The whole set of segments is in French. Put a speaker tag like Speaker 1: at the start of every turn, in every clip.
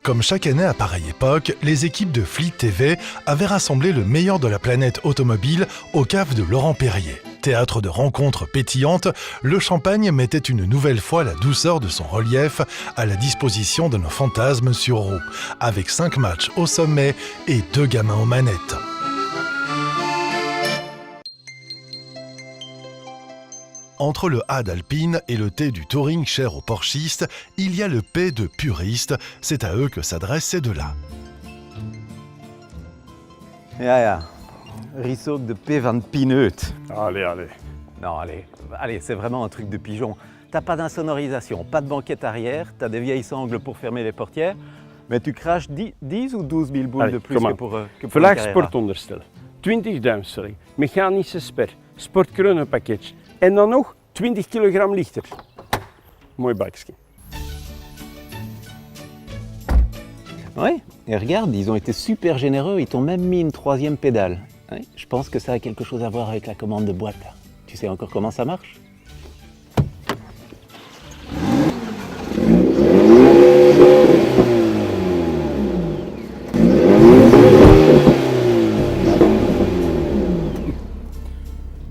Speaker 1: Comme chaque année à pareille époque, les équipes de Fleet TV avaient rassemblé le meilleur de la planète automobile au cave de Laurent Perrier. Théâtre de rencontres pétillantes, le Champagne mettait une nouvelle fois la douceur de son relief à la disposition de nos fantasmes sur roues, avec 5 matchs au sommet et 2 gamins aux manettes. Entre le A d'Alpine et le T du touring cher aux porchistes, il y a le P de puristes, c'est à eux que s'adressent ces deux-là.
Speaker 2: Ja, Rissook de P van Pineut.
Speaker 3: Allez.
Speaker 2: Non, allez, c'est vraiment un truc de pigeon. T'as pas d'insonorisation, pas de banquette arrière, t'as des vieilles sangles pour fermer les portières, mais tu craches 10 ou 12 000 boules de plus que pour le
Speaker 3: Verlaag
Speaker 2: Carrera.
Speaker 3: sportonderstel, 20 duimstelling, mechanische sper, sportkronenpakketje en dan nog 20 kilogram lichter. Mooi bakje.
Speaker 2: Oui, et regarde, ils ont été super généreux, ils t'ont même mis une 3e pédale. Oui, je pense que ça a quelque chose à voir avec la commande de boîte. Là. Tu sais encore comment ça marche?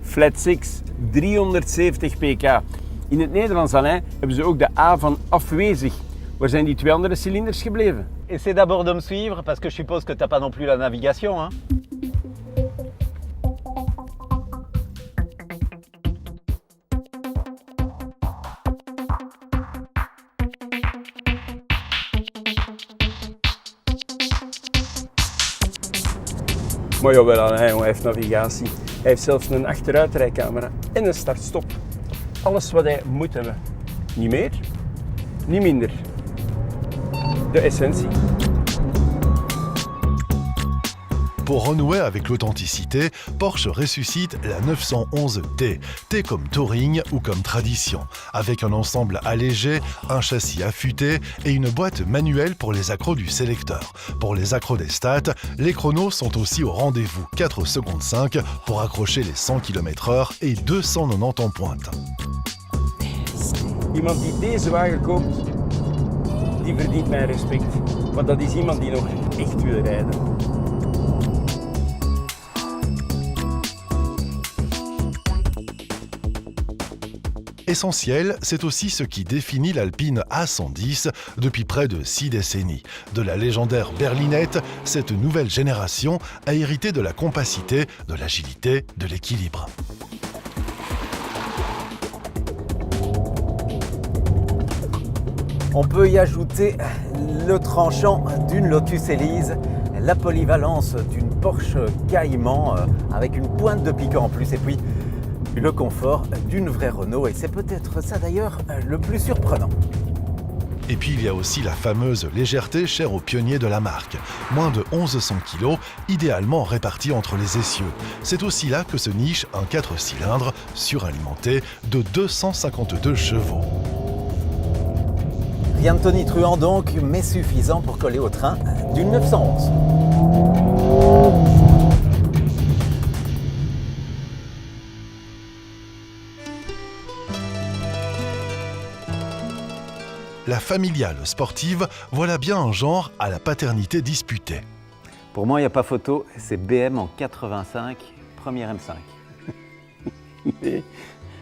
Speaker 3: Flat 6, 370 pk. In het Nederlands Alain hebben ze ook de A van afwezig. Waar zijn die 2 andere cilinders gebleven?
Speaker 2: Essaie d'abord de me suivre, parce que je suppose que t'as pas non plus la navigation, hein?
Speaker 3: Maar jawel, Alain, hij heeft navigatie. Hij heeft zelfs een achteruitrijcamera en een start-stop. Alles wat hij moet hebben. Niet meer, niet minder. De essentie.
Speaker 1: Pour renouer avec l'authenticité, Porsche ressuscite la 911T, T comme touring ou comme tradition, avec un ensemble allégé, un châssis affûté et une boîte manuelle pour les accros du sélecteur. Pour les accros des stats, les chronos sont aussi au rendez-vous, 4 secondes 5 pour accrocher les 100 km/h et 290 en pointe.
Speaker 3: Iemand die deze wagen koopt, die verdient mijn respect. Want dat is iemand die nog echt wil rijden.
Speaker 1: Essentiel, c'est aussi ce qui définit l'Alpine A110 depuis près de 6 décennies. De la légendaire berlinette, cette nouvelle génération a hérité de la compacité, de l'agilité, de l'équilibre.
Speaker 2: On peut y ajouter le tranchant d'une Lotus Elise, la polyvalence d'une Porsche Cayman avec une pointe de piquant en plus et puis le confort d'une vraie Renault et c'est peut-être ça d'ailleurs le plus surprenant.
Speaker 1: Et puis il y a aussi la fameuse légèreté chère aux pionniers de la marque. Moins de 1100 kg, idéalement répartis entre les essieux. C'est aussi là que se niche un 4 cylindres suralimenté de 252 chevaux.
Speaker 2: Rien de tonitruant donc, mais suffisant pour coller au train d'une 911.
Speaker 1: La familiale sportive, voilà bien un genre à la paternité disputée.
Speaker 2: Pour moi, il n'y a pas photo, c'est BM en 85, première M5.
Speaker 3: Nee,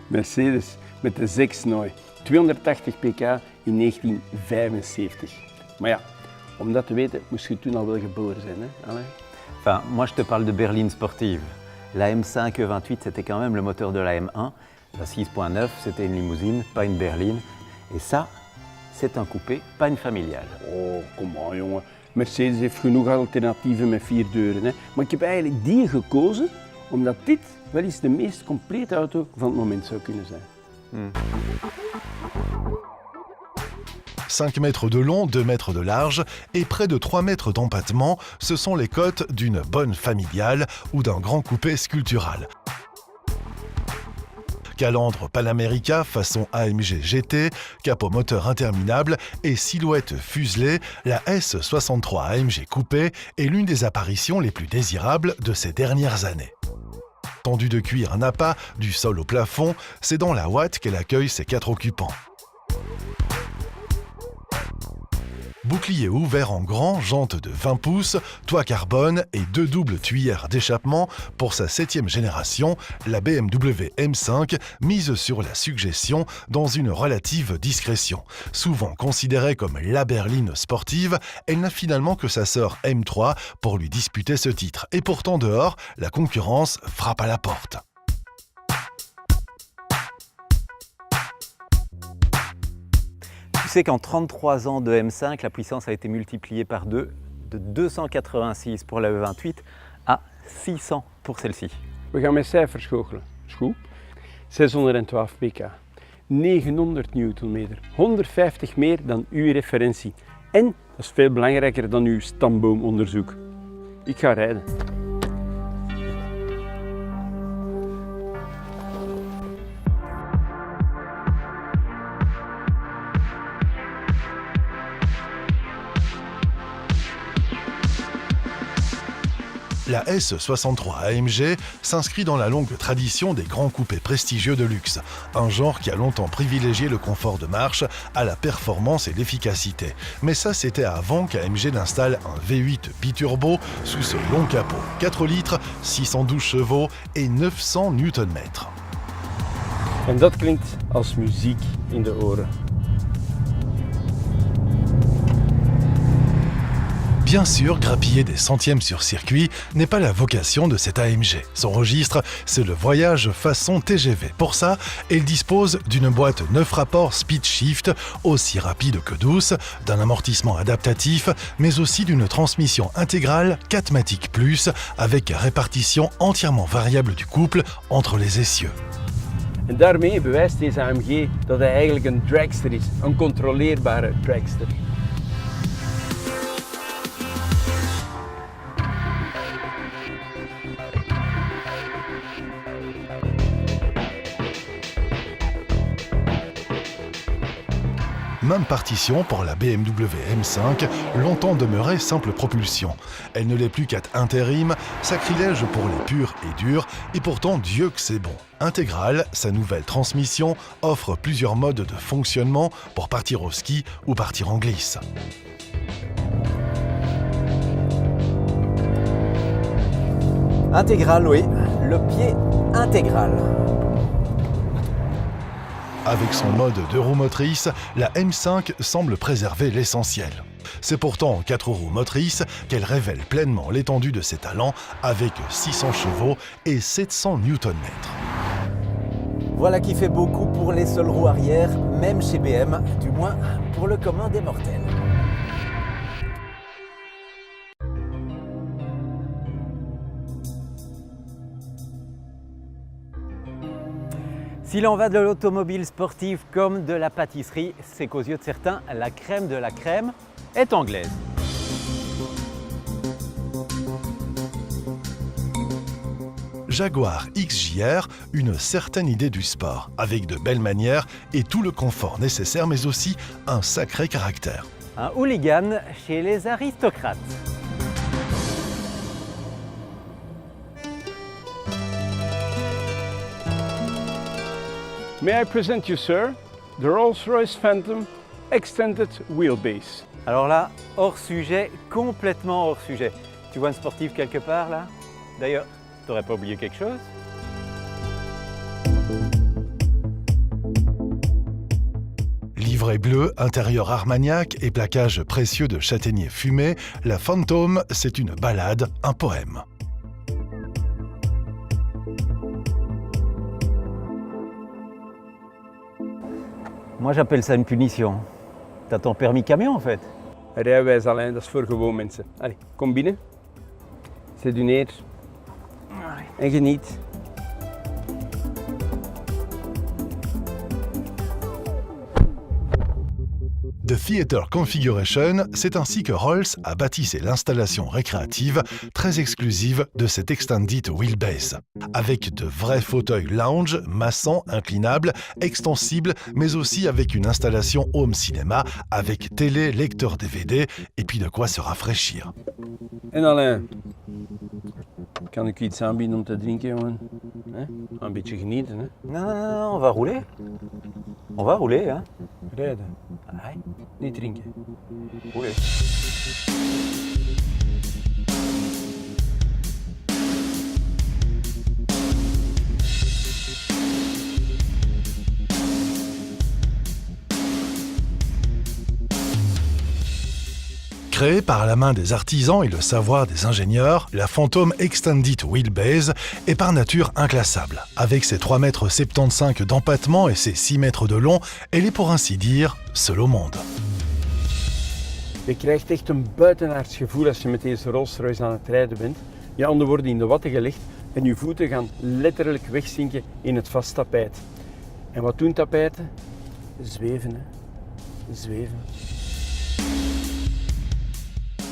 Speaker 3: Mercedes met de 6 neu. 280 pk in 1975. Maar ja, om dat te weten moest je toen al wel geboren zijn, hè, Alain?
Speaker 2: Enfin, moi je te parle de berline sportive. La M5 E28 c'était quand même le moteur de la M1. La 6.9 c'était une limousine, pas une berline. Et ça, c'est un coupé, pas une familiale.
Speaker 3: Oh, kom aan jongen. Mercedes heeft genoeg alternatieven met 4 deuren. Hè. Maar ik heb eigenlijk die gekozen omdat dit wel eens de meest complete auto van het moment zou kunnen zijn.
Speaker 1: 5 mètres de long, 2 mètres de large et près de 3 mètres d'empattement, ce sont les cotes d'une bonne familiale ou d'un grand coupé sculptural. Calandre Panamérica façon AMG GT, capot moteur interminable et silhouette fuselée, la S63 AMG Coupé est l'une des apparitions les plus désirables de ces dernières années. Tendue de cuir Napa, du sol au plafond, c'est dans la Watt qu'elle accueille ses 4 occupants. Bouclier ouvert en grand, jante de 20 pouces, toit carbone et 2 doubles tuyères d'échappement pour sa 7e génération, la BMW M5 mise sur la suggestion dans une relative discrétion. Souvent considérée comme la berline sportive, elle n'a finalement que sa sœur M3 pour lui disputer ce titre. Et pourtant dehors, la concurrence frappe à la porte.
Speaker 2: Tu sais qu'en 33 ans de M5, la puissance a été multipliée par 2, de 286 pour la E28 à 600 pour celle-ci.
Speaker 3: We gaan met cijfers goochelen. Is goed. 612 pk, 900 Nm, 150 meer dan uw referentie. En, dat is veel belangrijker dan uw stamboomonderzoek. Ik ga rijden.
Speaker 1: La S63 AMG s'inscrit dans la longue tradition des grands coupés prestigieux de luxe, un genre qui a longtemps privilégié le confort de marche à la performance et l'efficacité. Mais ça, c'était avant qu'AMG n'installe un V8 biturbo sous ce long capot. 4 litres, 612 chevaux et 900 Nm.
Speaker 3: En dat klinkt als muziek in de oren.
Speaker 1: Bien sûr, grappiller des centièmes sur circuit n'est pas la vocation de cette AMG. Son registre, c'est le voyage façon TGV. Pour ça, elle dispose d'une boîte 9 rapports Speed Shift, aussi rapide que douce, d'un amortissement adaptatif, mais aussi d'une transmission intégrale 4MATIC Plus, avec répartition entièrement variable du couple entre les essieux.
Speaker 3: En daarmee bewijst deze AMG dat hij eigenlijk een dragster is, een controleerbare dragster.
Speaker 1: Même partition pour la BMW M5, longtemps demeurée simple propulsion. Elle ne l'est plus qu'à intérim, sacrilège pour les purs et durs, et pourtant Dieu que c'est bon. Intégrale, sa nouvelle transmission offre plusieurs modes de fonctionnement pour partir au ski ou partir en glisse.
Speaker 2: Intégrale, oui, le pied intégral.
Speaker 1: Avec son mode 2 roues motrices, la M5 semble préserver l'essentiel. C'est pourtant en 4 roues motrices qu'elle révèle pleinement l'étendue de ses talents avec 600 chevaux et 700 Nm.
Speaker 2: Voilà qui fait beaucoup pour les seules roues arrière, même chez BM, du moins pour le commun des mortels. S'il en va de l'automobile sportive comme de la pâtisserie, c'est qu'aux yeux de certains, la crème de la crème est anglaise.
Speaker 1: Jaguar XJR, une certaine idée du sport, avec de belles manières et tout le confort nécessaire, mais aussi un sacré caractère.
Speaker 2: Un hooligan chez les aristocrates.
Speaker 3: May I present you, sir, the Rolls-Royce Phantom Extended Wheelbase.
Speaker 2: Alors là, hors sujet, complètement hors sujet. Tu vois une sportive quelque part là? D'ailleurs, t'aurais pas oublié quelque chose?
Speaker 1: Livret bleu, intérieur Armagnac et plaquage précieux de châtaignier fumé, la Phantom, c'est une ballade, un poème.
Speaker 2: Moi j'appelle ça une punition. T'as ton permis camion en fait.
Speaker 3: Rijwijs alleen, dat is voor gewoon mensen. Allee, kom binnen. Zet u neer. En geniet.
Speaker 1: The Theater Configuration, c'est ainsi que Rolls a baptisé l'installation récréative très exclusive de cette Extended Wheelbase, avec de vrais fauteuils lounge, massants, inclinables, extensibles, mais aussi avec une installation home cinéma, avec télé, lecteur DVD, et puis de quoi se rafraîchir.
Speaker 3: En Alain, kan ik u iets aanbieden om te drinken, jongen? Een beetje genieten, hè?
Speaker 2: Non, on va rouler. On va rouler, hein.
Speaker 3: Rijden,
Speaker 2: Ouais,
Speaker 3: niet drinken.
Speaker 2: rouler.
Speaker 1: Créée par la main des artisans et le savoir des ingénieurs, la Phantom Extended Wheelbase est par nature inclassable. Avec ses 3,75 m d'empattement et ses 6 mètres de long, elle est pour ainsi dire seule au monde.
Speaker 3: Je krijgt echt een buitenaards gevoel als je met deze Rolls-Royce aan het rijden bent. Je handen worden in de watten gelegd en je voeten gaan letterlijk wegzinken in het vast tapijt. En wat doen tapijten? Zweven, hè? Zweven.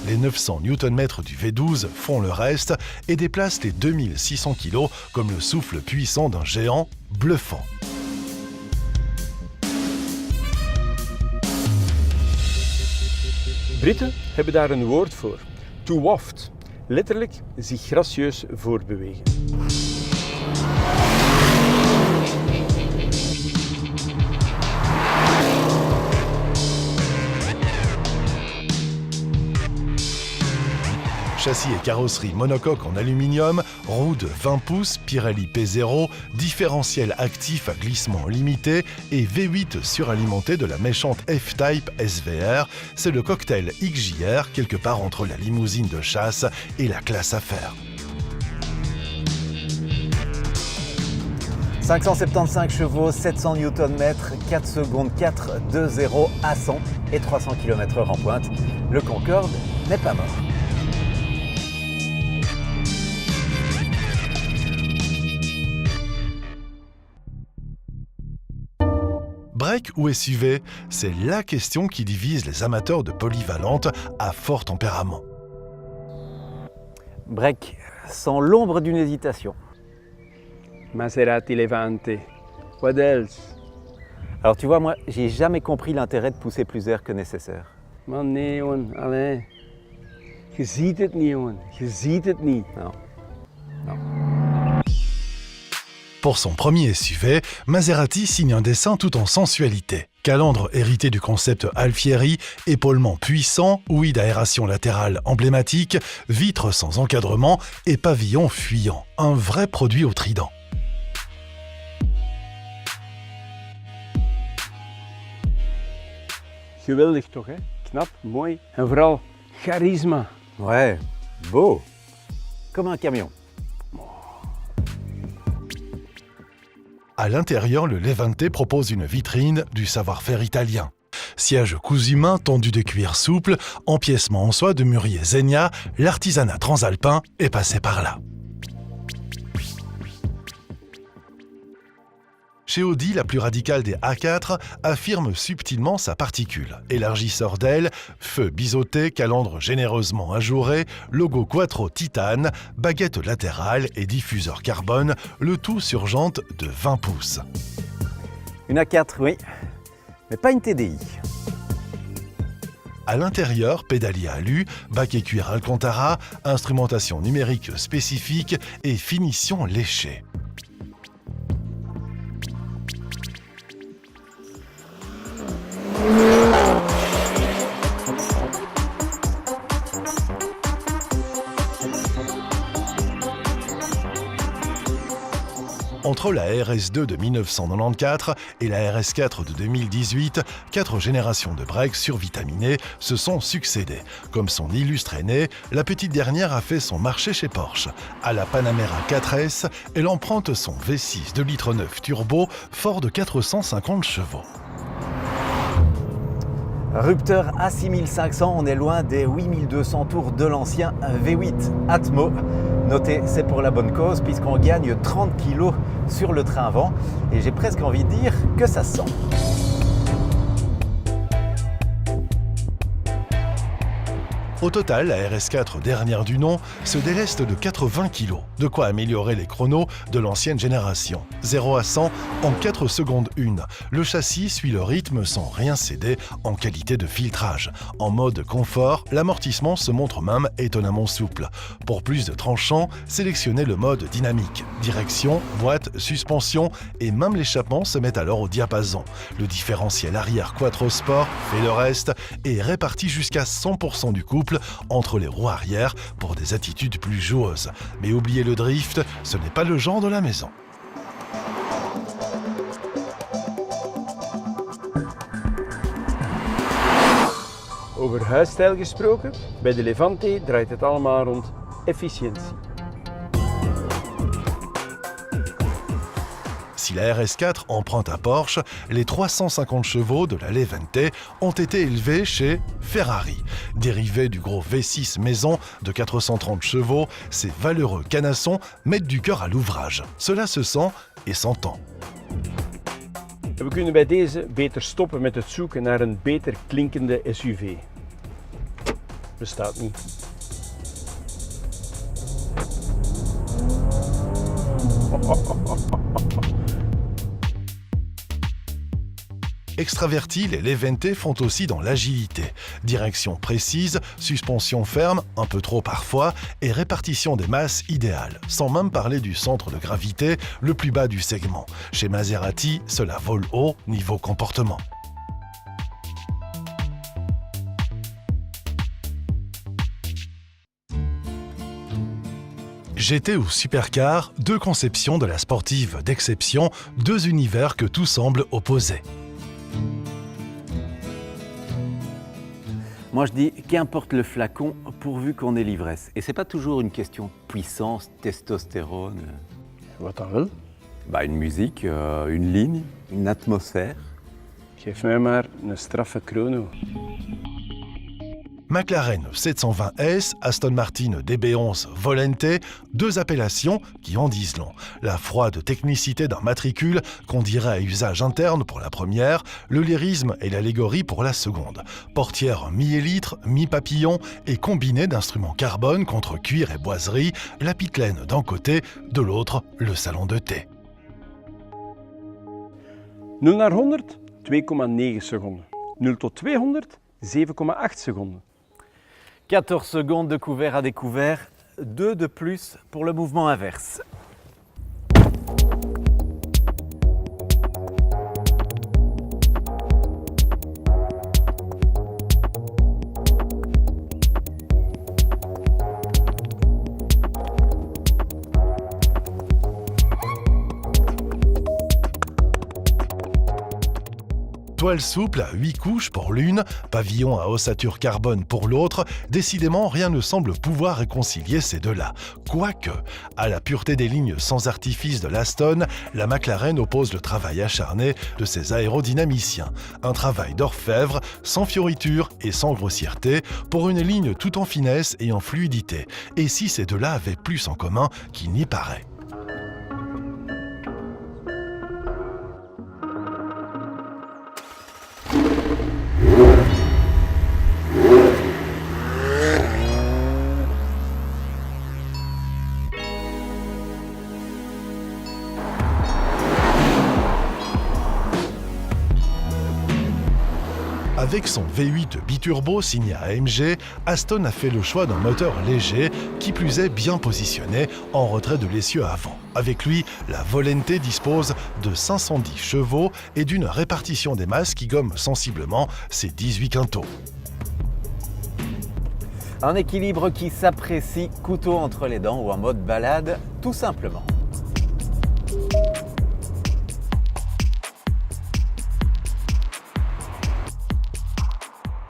Speaker 1: Les 900 Nm du V12 font le reste et déplacent les 2600 kg comme le souffle puissant d'un géant bluffant.
Speaker 3: Britten hebben daar een woord voor. To waft. Letterlijk zich gracieus voorbewegen.
Speaker 1: Châssis et carrosserie monocoque en aluminium, roue de 20 pouces, Pirelli P0, différentiel actif à glissement limité et V8 suralimenté de la méchante F-Type SVR, c'est le cocktail XJR quelque part entre la limousine de chasse et la classe affaires.
Speaker 2: 575 chevaux, 700 Nm, 4 secondes 4, 2-0 à 100 et 300 km/h en pointe. Le Concorde n'est pas mort.
Speaker 1: Break ou SUV, c'est la question qui divise les amateurs de polyvalentes à fort tempérament.
Speaker 2: Break, sans l'ombre d'une hésitation.
Speaker 3: Maserati Levante. What else?
Speaker 2: Alors tu vois, moi, j'ai jamais compris l'intérêt de pousser plus air que nécessaire.
Speaker 3: Man, nee, jongen. Allee. Je ziet het niet, jongen. Je ziet het niet.
Speaker 2: Non.
Speaker 1: Pour son premier SUV, Maserati signe un dessin tout en sensualité. Calandre hérité du concept Alfieri, épaulement puissant, ouïe d'aération latérale emblématique, vitres sans encadrement et pavillon fuyant. Un vrai produit au trident.
Speaker 3: Geweldig toch, hè? Knap, mooi en vooral charisma.
Speaker 2: Ouais, beau. Comme un camion.
Speaker 1: À l'intérieur, le Levante propose une vitrine du savoir-faire italien. Siège cousu main tendu de cuir souple, empiècement en soie de mûrier Zegna, l'artisanat transalpin est passé par là. Chez Audi, la plus radicale des A4 affirme subtilement sa particule. Élargisseur d'aile, feu biseauté, calandre généreusement ajouré, logo Quattro titane, baguette latérale et diffuseur carbone, le tout sur jante de 20 pouces.
Speaker 2: Une A4, oui, mais pas une TDI.
Speaker 1: À l'intérieur, pédalier alu, bac et cuir Alcantara, instrumentation numérique spécifique et finition léchée. Entre la RS2 de 1994 et la RS4 de 2018, 4 générations de breaks survitaminés se sont succédées. Comme son illustre aîné, la petite dernière a fait son marché chez Porsche. À la Panamera 4S, elle emprunte son V6 2,9 litres turbo fort de 450 chevaux.
Speaker 2: Rupteur A6500, on est loin des 8200 tours de l'ancien V8 Atmo. Notez, c'est pour la bonne cause puisqu'on gagne 30 kg sur le train vent et j'ai presque envie de dire que ça sent.
Speaker 1: Au total, la RS4 dernière du nom se déleste de 80 kg, de quoi améliorer les chronos de l'ancienne génération. 0 à 100 en 4 secondes 1. Le châssis suit le rythme sans rien céder en qualité de filtrage. En mode confort, l'amortissement se montre même étonnamment souple. Pour plus de tranchant, sélectionnez le mode dynamique. Direction, boîte, suspension et même l'échappement se mettent alors au diapason. Le différentiel arrière Quattro Sport fait le reste et est réparti jusqu'à 100% du couple entre les roues arrière pour des attitudes plus joueuses. Mais oubliez le drift, ce n'est pas le genre de la maison.
Speaker 3: Over huisstijl gesproken, bij de Levante draait het allemaal rond efficiëntie.
Speaker 1: Si la RS4 emprunte à Porsche, les 350 chevaux de la Levante ont été élevés chez Ferrari. Dérivé du gros V6 maison de 430 chevaux, ces valeureux canassons mettent du cœur à l'ouvrage. Cela se sent et s'entend.
Speaker 3: We kunnen bij deze beter stoppen met het zoeken naar een beter klinkende SUV. Bestaat niet.
Speaker 1: Extravertis, les Levante font aussi dans l'agilité. Direction précise, suspension ferme, un peu trop parfois, et répartition des masses idéale. Sans même parler du centre de gravité, le plus bas du segment. Chez Maserati, cela vole haut niveau comportement. GT ou supercar, deux conceptions de la sportive d'exception, deux univers que tout semble opposer.
Speaker 2: Moi je dis qu'importe le flacon pourvu qu'on ait l'ivresse. Et c'est pas toujours une question de puissance, testostérone.
Speaker 3: Wat dan wel?
Speaker 2: Une musique, une ligne, une atmosphère.
Speaker 3: Geef mij maar een straffe chrono.
Speaker 1: McLaren 720S, Aston Martin DB11 Volante, deux appellations qui en disent long. La froide technicité d'un matricule qu'on dirait à usage interne pour la première, le lyrisme et l'allégorie pour la seconde. Portière mi-élytre, mi-papillon et combinée d'instruments carbone contre cuir et boiserie, la pitelaine d'un côté, de l'autre, le salon de thé.
Speaker 3: 0 naar 100, 2,9 seconden. 0 tot 200, 7,8 seconden.
Speaker 2: 14 secondes de couvert à découvert, 2 de plus pour le mouvement inverse.
Speaker 1: Toile souple à 8 couches pour l'une, pavillon à ossature carbone pour l'autre, décidément rien ne semble pouvoir réconcilier ces deux-là. Quoique, à la pureté des lignes sans artifice de l'Aston, la McLaren oppose le travail acharné de ses aérodynamiciens. Un travail d'orfèvre, sans fioriture et sans grossièreté, pour une ligne tout en finesse et en fluidité. Et si ces deux-là avaient plus en commun qu'il n'y paraît. Avec son V8 biturbo signé AMG, Aston a fait le choix d'un moteur léger, qui plus est bien positionné, en retrait de l'essieu avant. Avec lui, la Volante dispose de 510 chevaux et d'une répartition des masses qui gomme sensiblement ses 18 quintaux.
Speaker 2: Un équilibre qui s'apprécie couteau entre les dents ou en mode balade, tout simplement.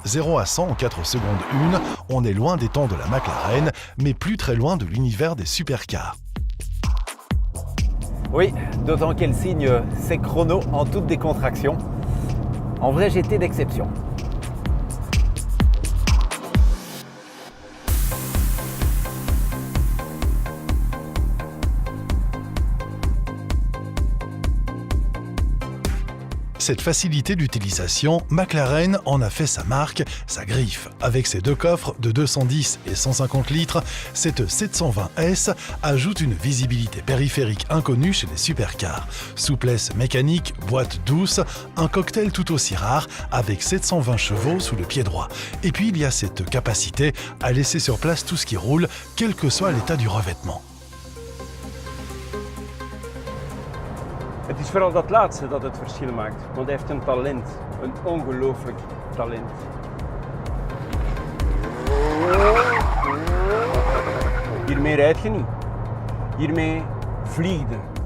Speaker 1: « 0 à 100 en 4 secondes 1, on est loin des temps de la McLaren, mais plus très loin de l'univers des supercars.
Speaker 2: Oui, d'autant qu'elle signe ses chronos en toute décontraction. En vrai GT d'exception.
Speaker 1: Cette facilité d'utilisation, McLaren en a fait sa marque, sa griffe. Avec ses deux coffres de 210 et 150 litres, cette 720S ajoute une visibilité périphérique inconnue chez les supercars. Souplesse mécanique, boîte douce, un cocktail tout aussi rare avec 720 chevaux sous le pied droit. Et puis il y a cette capacité à laisser sur place tout ce qui roule, quel que soit l'état du revêtement.
Speaker 3: Het is vooral dat laatste dat het verschil maakt, want hij heeft een talent, een ongelooflijk talent. Hiermee rijd je niet, hiermee vlieg je.